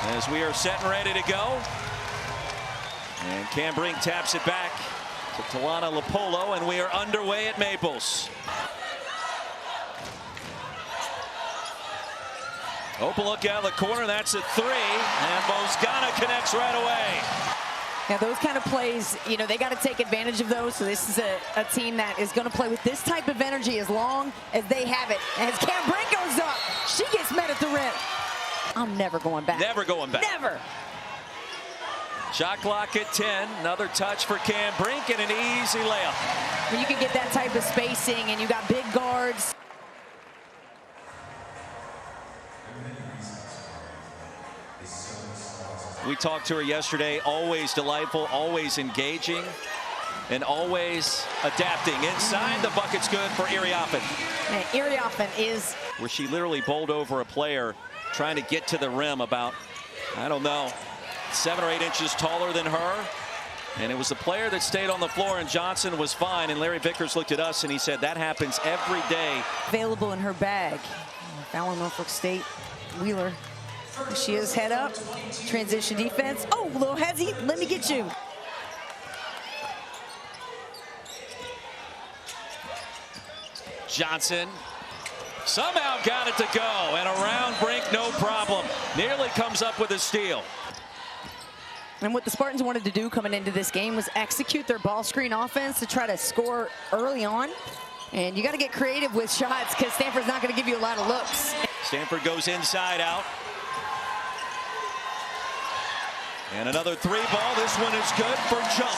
as we are set and ready to go. And Cam Brink taps it back to Talana Lopolo, and we are underway at Maples. Open look out of the corner, that's a three, and Bozgana connects right away. Yeah, those kind of plays, you know, they got to take advantage of those. So this is a team that is going to play with this type of energy as long as they have it. And as Cam Brink goes up, she gets met at the rim. I'm never going back. Never going back. Never. Shot clock at 10. Another touch for Cam Brink and an easy layup. When you can get that type of spacing and you got big guards. We talked to her yesterday, always delightful, always engaging, and always adapting. Inside, the bucket's good for Iriafen. And Iriafen is... where she literally bowled over a player trying to get to the rim about, I don't know, 7 or 8 inches taller than her. And it was the player that stayed on the floor, and Johnson was fine. And Larry Vickers looked at us and he said, that happens every day. Available in her bag. Fallon, Norfolk State, Wheeler. She is head up, transition defense. Oh, little hezzy, let me get you. Johnson somehow got it to go, and around Brink, no problem. Nearly comes up with a steal. And what the Spartans wanted to do coming into this game was execute their ball screen offense to try to score early on. And you got to get creative with shots because Stanford's not going to give you a lot of looks. Stanford goes inside out. And another three ball. This one is good for jump.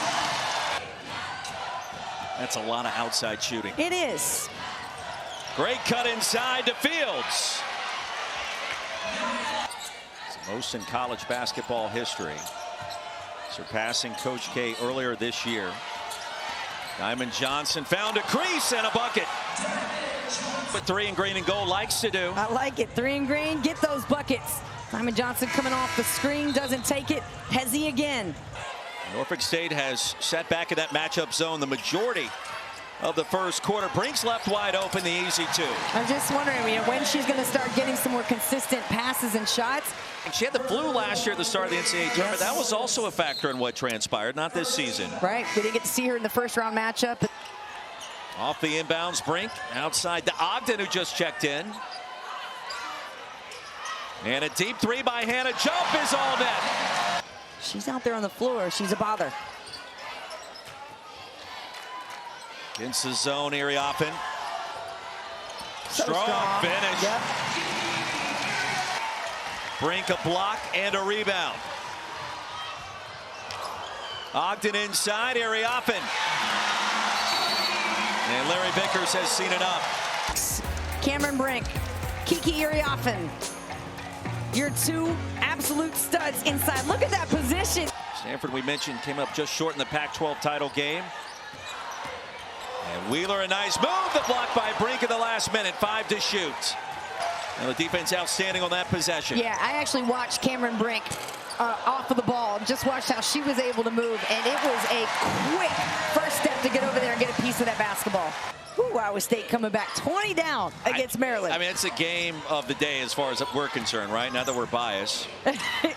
That's a lot of outside shooting. It is. Great cut inside to Fields. It's the most in college basketball history, surpassing Coach K earlier this year. Diamond Johnson found a crease and a bucket. What 3 in green and gold likes to do. I like it. 3 in green, get those buckets. Diamond Johnson coming off the screen, doesn't take it. Hezzy again. Norfolk State has sat back in that matchup zone the majority of the first quarter. Brink's left wide open, the easy two. I'm just wondering, you know, when she's going to start getting some more consistent passes and shots. She had the flu last year at the start of the NCAA tournament. That was also a factor in what transpired, not this season. Right, we didn't get to see her in the first round matchup. Off the inbounds, Brink outside to Ogden, who just checked in. And a deep three by Hannah. Jump is all net. She's out there on the floor. She's a bother. Against the zone, Iriafen. So strong finish. Yep. Brink a block and a rebound. Ogden inside, Iriafen. And Larry Vickers has seen enough. Cameron Brink, Kiki Iriafen. Your 2 absolute studs inside. Look at that position. Stanford, we mentioned, came up just short in the Pac-12 title game. And Wheeler, a nice move. The block by Brink in the last minute. 5 to shoot. And the defense outstanding on that possession. Yeah, I actually watched Cameron Brink off of the ball. Just watched how she was able to move. And it was a quick first step to get over there and get a piece of that basketball. Ooh, Iowa State coming back 20 down against Maryland. I mean, it's a game of the day as far as we're concerned, right? Not that we're biased.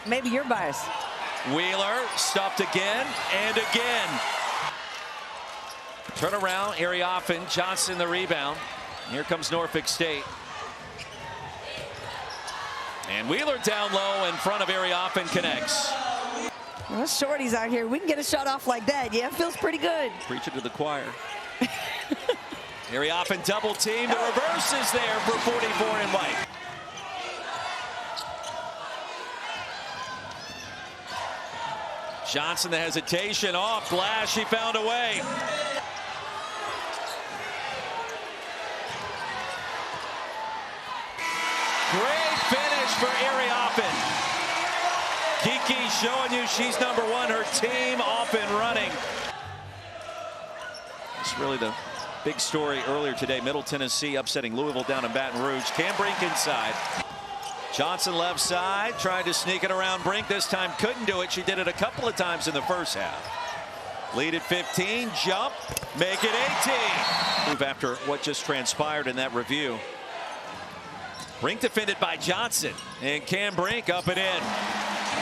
Maybe you're biased. Wheeler stuffed again and again. Turn around, Iriafen, Johnson the rebound. Here comes Norfolk State. And Wheeler down low in front of Iriafen, connects. Well, shorties out here, we can get a shot off like that. Yeah, it feels pretty good. Preach it to the choir. Iriafen double team. The reverse is there for 44 in white. Johnson, the hesitation, off glass. She found a way. Great finish for Iriafen. Kiki showing you she's #1. Her team off and running. It's really the big story earlier today. Middle Tennessee upsetting Louisville down in Baton Rouge. Cam Brink inside. Johnson left side, tried to sneak it around Brink. This time couldn't do it. She did it a couple of times in the first half. Lead at 15, jump, make it 18. Move after what just transpired in that review. Brink defended by Johnson, and Cam Brink up and in.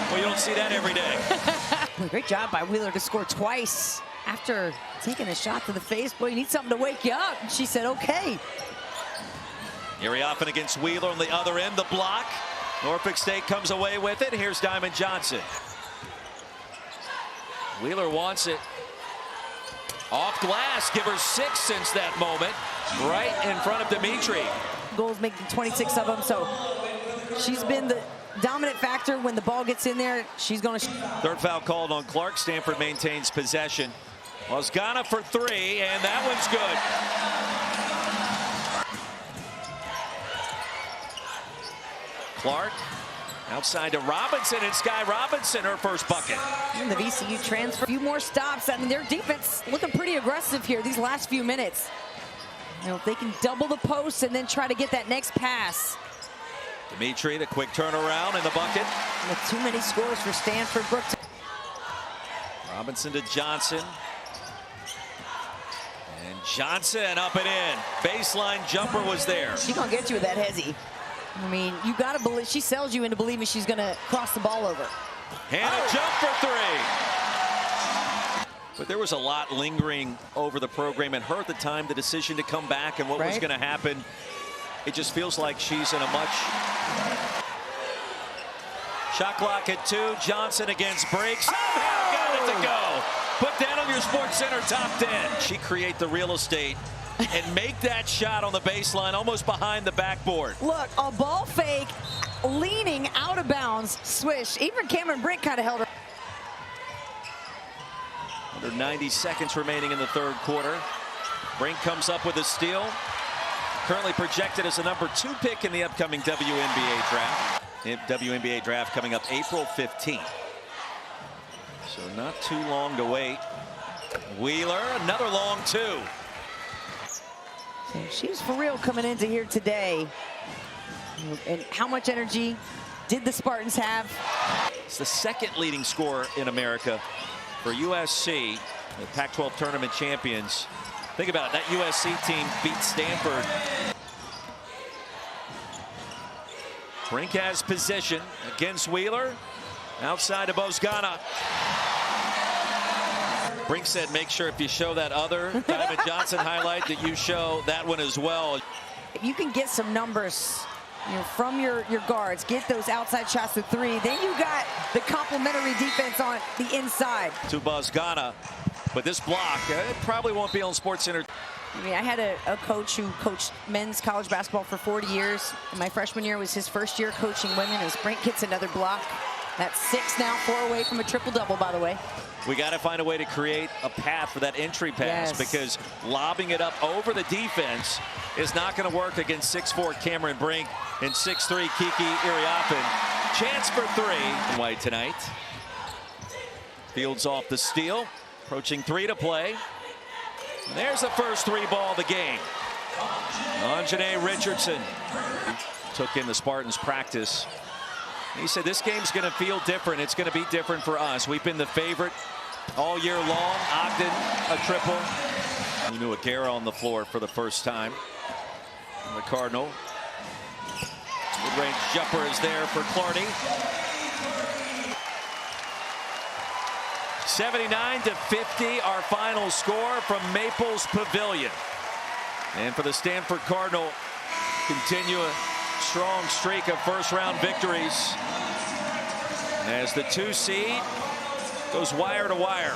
Well, you don't see that every day. Great job by Wheeler to score twice after taking a shot to the face. Boy, you need something to wake you up. She said, okay. Iriafen against Wheeler on the other end, the block. Norfolk State comes away with it. Here's Diamond Johnson. Wheeler wants it. Off glass, give her 6 since that moment. Right in front of Dimitri. Goals, making 26 of them, so she's been the dominant factor when the ball gets in there. She's going to... Third foul called on Clark. Stanford maintains possession. Lozgana for 3, and that one's good. Clark outside to Robinson, and Sky Robinson, her first bucket. And the VCU transfer. A few more stops. I mean, their defense looking pretty aggressive here these last few minutes. You know, if they can double the post and then try to get that next pass. Dimitri, the quick turnaround in the bucket. With too many scores for Stanford. Brooks. Robinson to Johnson. And Johnson up and in. Baseline jumper was there. She's going to get you with that hezzy. I mean, you got to believe, she sells you into believing she's going to cross the ball over. Hannah jump for 3. But there was a lot lingering over the program, and her at the time, the decision to come back and what was going to happen. It just feels like she's in a much... Shot clock at 2. Johnson against Brink. Somehow got it to go. Put that on your Sports Center top 10. She create the real estate and make that shot on the baseline, almost behind the backboard. Look, a ball fake, leaning out of bounds, swish. Even Cameron Brink kind of held her. Under 90 seconds remaining in the third quarter. Brink comes up with a steal. Currently projected as a number 2 pick in the upcoming WNBA draft. WNBA draft coming up April 15th. So not too long to wait. Wheeler, another long 2. She was for real coming into here today. And how much energy did the Spartans have? It's the second leading scorer in America for USC, the Pac-12 tournament champions. Think about it, that USC team beat Stanford. Brink has position against Wheeler. Outside of Bozgana. Brink said, make sure if you show that other Diamond Johnson highlight that you show that one as well. If you can get some numbers, you know, from your guards, get those outside shots to 3, then you got the complementary defense on the inside. To Bozgana, but this block, it probably won't be on Sports Center. I mean, I had a coach who coached men's college basketball for 40 years. And my freshman year was his first year coaching women. As Brink gets another block. That's 6 now, 4 away from a triple-double, by the way. We got to find a way to create a path for that entry pass, because lobbing it up over the defense is not going to work against 6'4" Cameron Brink and 6'3" Kiki Iriafen. Chance for 3. White tonight. Fields off the steal. Approaching 3 to play. And there's the first 3 ball of the game. Anjanae Richardson took in the Spartans practice. He said this game's going to feel different. It's going to be different for us. We've been the favorite all year long. Ogden, a triple. We knew Aguera on the floor for the first time. And the Cardinal. Mid-range jumper is there for Clardy. 79-50, our final score from Maples Pavilion. And for the Stanford Cardinal, continue a strong streak of first-round victories as the 2 seed goes wire to wire.